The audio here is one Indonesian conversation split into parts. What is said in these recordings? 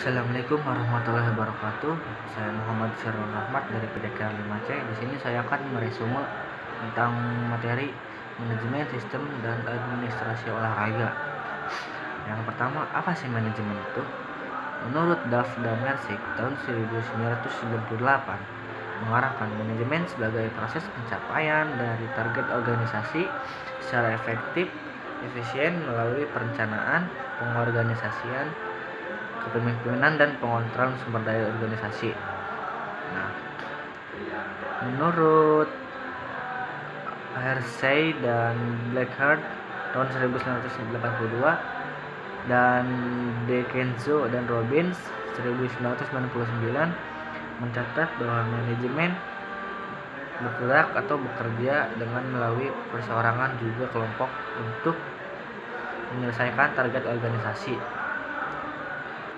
Assalamualaikum warahmatullahi wabarakatuh. Saya Muhammad Syarul Rahmat dari PDK 5C. Di sini saya akan meresume tentang materi manajemen sistem dan administrasi olahraga. Yang pertama, apa sih manajemen itu? Menurut Duff dan Mersik tahun 1998 mengarahkan manajemen sebagai proses pencapaian dari target organisasi secara efektif, efisien melalui perencanaan, pengorganisasian, kepemimpinan dan pengontrolan sumber daya organisasi. Nah, menurut Hersey dan Blackhart tahun 1982 dan De Kenzo dan Robbins 1999 mencatat bahwa manajemen bergerak atau bekerja dengan melalui perseorangan juga kelompok untuk menyelesaikan target organisasi.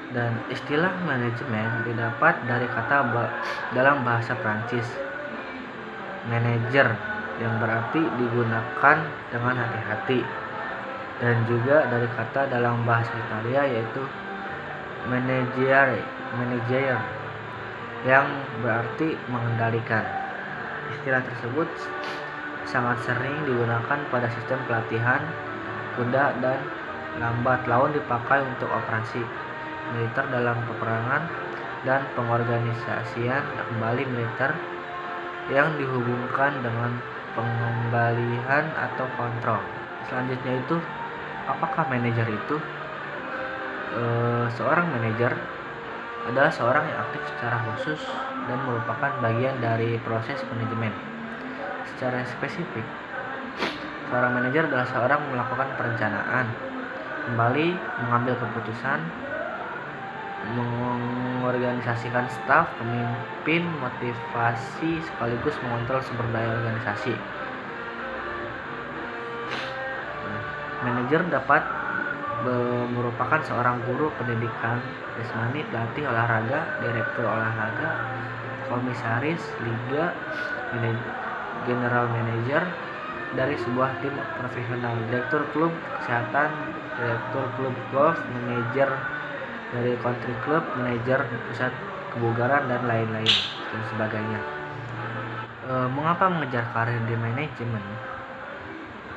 Dan istilah manajemen didapat dari kata dalam bahasa Prancis manager yang berarti digunakan dengan hati-hati, dan juga dari kata dalam bahasa Italia yaitu manager yang berarti mengendalikan. Istilah tersebut sangat sering digunakan pada sistem pelatihan kuda dan lambat laun dipakai untuk operasi militer dalam peperangan dan pengorganisasian kembali militer yang dihubungkan dengan pengembalian atau kontrol. Selanjutnya itu, apakah manajer itu? Seorang manajer adalah seorang yang aktif secara khusus dan merupakan bagian dari proses manajemen. Secara spesifik, seorang manajer adalah seorang melakukan perencanaan, kembali mengambil keputusan, mengorganisasikan staf, pemimpin, motivasi, sekaligus mengontrol sumber daya organisasi. Manajer dapat merupakan seorang guru pendidikan jasmani, pelatih olahraga, direktur olahraga, komisaris liga, general manager dari sebuah tim profesional, direktur klub kesehatan, direktur klub golf, manajer dari country club, manajer pusat kebugaran, dan lain-lain dan sebagainya. Mengapa mengejar karir di manajemen?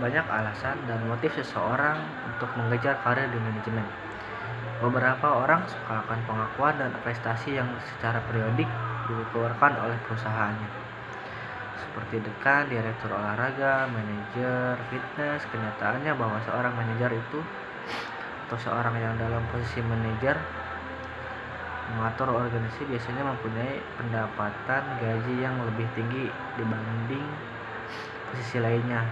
Banyak alasan dan motif seseorang untuk mengejar karir di manajemen. Beberapa orang suka akan pengakuan dan prestasi yang secara periodik dikeluarkan oleh perusahaannya, seperti dekan, direktur olahraga, manajer fitness. Kenyataannya bahwa seorang manajer itu atau seorang yang dalam posisi manajer mengatur organisasi biasanya mempunyai pendapatan gaji yang lebih tinggi dibanding posisi lainnya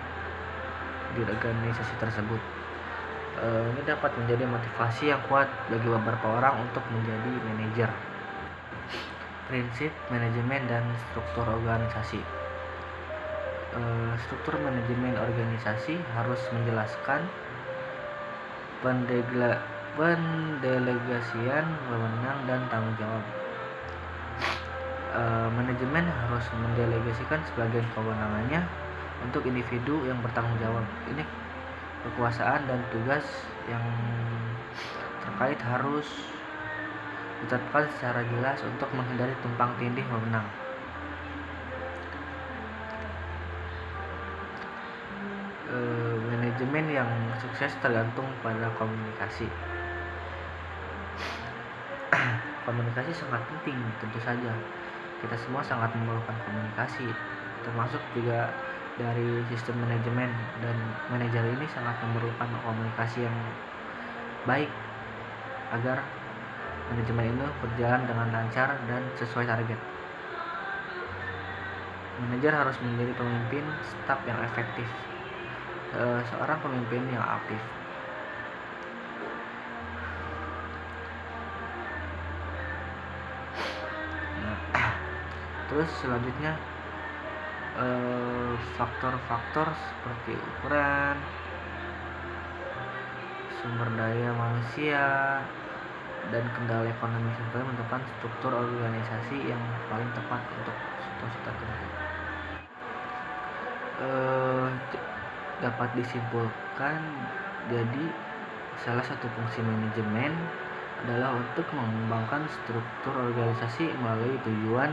di organisasi tersebut. Ini dapat menjadi motivasi yang kuat bagi beberapa orang untuk menjadi manajer. Prinsip manajemen dan struktur organisasi. Struktur manajemen organisasi harus menjelaskan pendelegasian wewenang dan tanggung jawab. Manajemen harus mendelegasikan sebagian kewenangannya untuk individu yang bertanggung jawab. Ini kekuasaan dan tugas yang terkait harus ditetapkan secara jelas untuk menghindari tumpang tindih wewenang. Manajemen yang sukses tergantung pada komunikasi. Komunikasi sangat penting, tentu saja. Kita semua sangat memerlukan komunikasi, termasuk juga dari sistem manajemen, dan manajer ini sangat memerlukan komunikasi yang baik agar manajemen itu berjalan dengan lancar dan sesuai target. Manajer harus menjadi pemimpin staf yang efektif, seorang pemimpin yang aktif. Terus selanjutnya faktor-faktor seperti ukuran, sumber daya manusia, dan kendala ekonomi serta menentukan struktur organisasi yang paling tepat untuk situasi tertentu. Dapat disimpulkan, jadi salah satu fungsi manajemen adalah untuk mengembangkan struktur organisasi melalui tujuan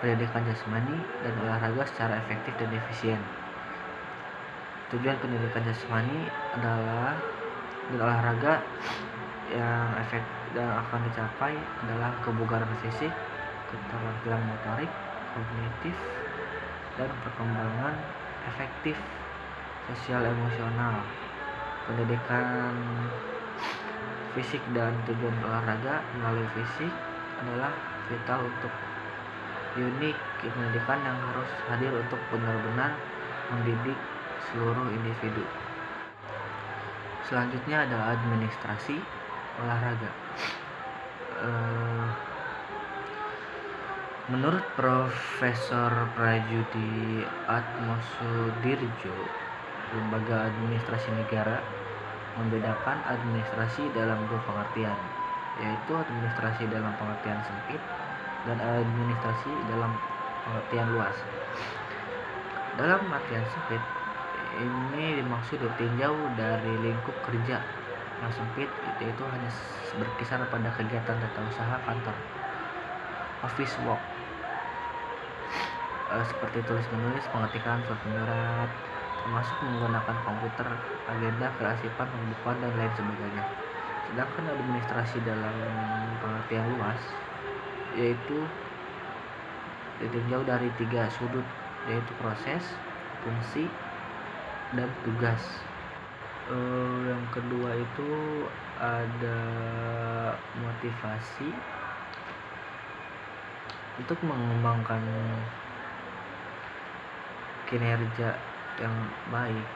pendidikan jasmani dan olahraga secara efektif dan efisien. Tujuan pendidikan jasmani adalah dan olahraga yang akan dicapai adalah kebugaran fisik, keterampilan motorik, kognitif, dan perkembangan efektif sosial emosional. Pendidikan fisik dan tujuan olahraga melalui fisik adalah vital untuk unit pendidikan yang harus hadir untuk benar-benar mendidik seluruh individu. Selanjutnya ada administrasi olahraga. Menurut Profesor Prajudi Atmosudirjo, Lembaga Administrasi Negara membedakan administrasi dalam dua pengertian, yaitu administrasi dalam pengertian sempit dan administrasi dalam pengertian luas. Dalam artian sempit, ini dimaksud ditinjau dari lingkup kerja yang sempit, yaitu hanya berkisar pada kegiatan tata usaha kantor, office work, seperti tulis menulis, pengetikan surat menyurat, termasuk menggunakan komputer, agenda, kearsipan, pembukuan, dan lain sebagainya. Sedangkan administrasi dalam pengertian luas yaitu ditinjau dari 3 sudut, yaitu proses, fungsi, dan tugas. Yang kedua itu ada motivasi untuk mengembangkan kinerja yang baik.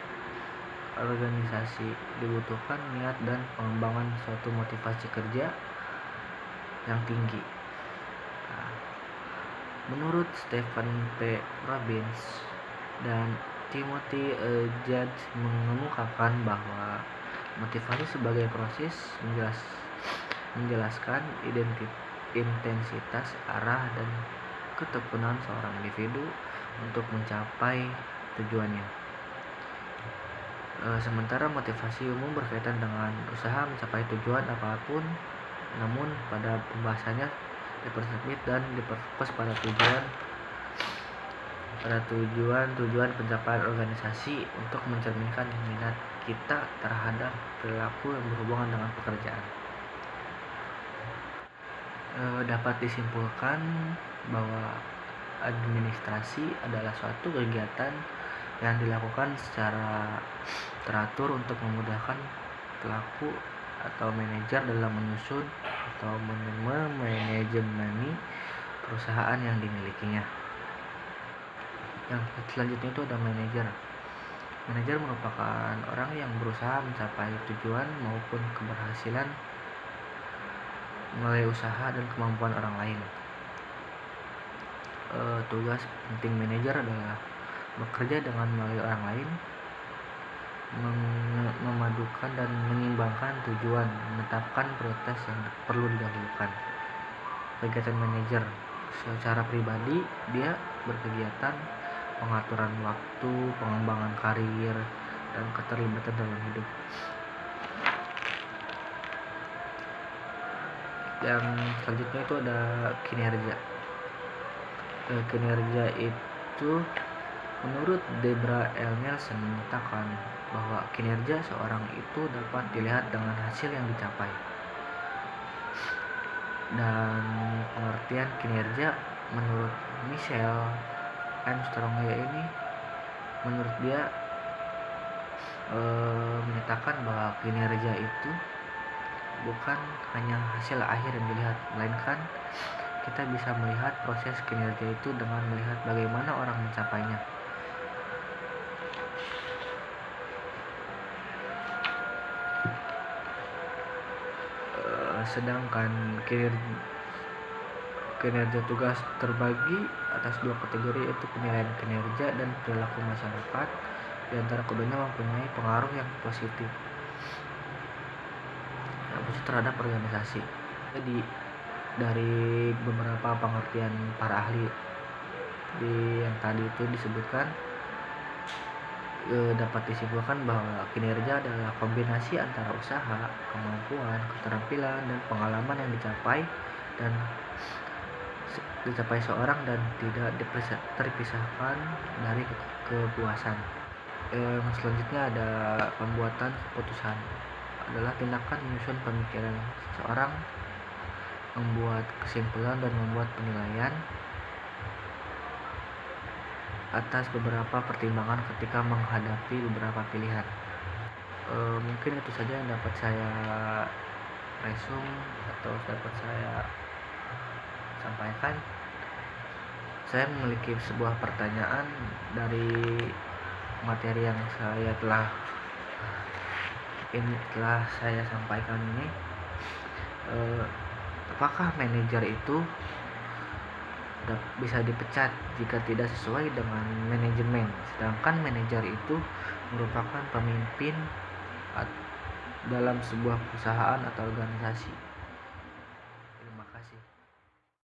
Organisasi dibutuhkan niat dan pengembangan suatu motivasi kerja yang tinggi. Menurut Stephen P. Robbins dan Timothy Judge mengemukakan bahwa motivasi sebagai proses menjelaskan intensitas, arah, dan ketekunan seorang individu untuk mencapai tujuannya. Sementara motivasi umum berkaitan dengan usaha mencapai tujuan apapun, namun pada pembahasannya dipersempit dan diperfokus pada tujuan pencapaian organisasi untuk mencerminkan minat kita terhadap perilaku yang berhubungan dengan pekerjaan. Dapat disimpulkan bahwa administrasi adalah suatu kegiatan yang dilakukan secara teratur untuk memudahkan pelaku atau manajer dalam menyusun atau memanajemeni perusahaan yang dimilikinya. Yang selanjutnya itu ada manajer. Manajer merupakan orang yang berusaha mencapai tujuan maupun keberhasilan melalui usaha dan kemampuan orang lain. Tugas penting manajer adalah bekerja dengan melalui orang lain, memadukan dan menyimbangkan tujuan, menetapkan prioritas yang perlu didahulukan. Kegiatan manajer secara pribadi, dia berkegiatan pengaturan waktu, pengembangan karir, dan keterlibatan dalam hidup. Yang selanjutnya itu ada kinerja. Kinerja itu menurut Debra L. Nelson menyatakan bahwa kinerja seorang itu dapat dilihat dengan hasil yang dicapai. Dan pengertian kinerja menurut Michelle Armstrong ini, menurut dia menyatakan bahwa kinerja itu bukan hanya hasil akhir yang dilihat, melainkan kita bisa melihat proses kinerja itu dengan melihat bagaimana orang mencapainya. Sedangkan kinerja tugas terbagi atas 2 kategori, yaitu penilaian kinerja dan perilaku masyarakat. Di antara keduanya mempunyai pengaruh yang positif terhadap organisasi. Jadi dari beberapa pengertian para ahli yang tadi itu disebutkan, dapat disimpulkan bahwa kinerja adalah kombinasi antara usaha, kemampuan, keterampilan, dan pengalaman yang dan dicapai seorang dan tidak terpisahkan dari kepuasan. Yang selanjutnya ada pembuatan keputusan, adalah tindakan menyusun pemikiran seseorang, membuat kesimpulan dan membuat penilaian atas beberapa pertimbangan ketika menghadapi beberapa pilihan. Mungkin itu saja yang dapat saya resum atau dapat saya sampaikan. Saya memiliki sebuah pertanyaan dari materi yang telah saya sampaikan ini. Apakah manajer itu bisa dipecat jika tidak sesuai dengan manajemen, sedangkan manajer itu merupakan pemimpin dalam sebuah perusahaan atau organisasi?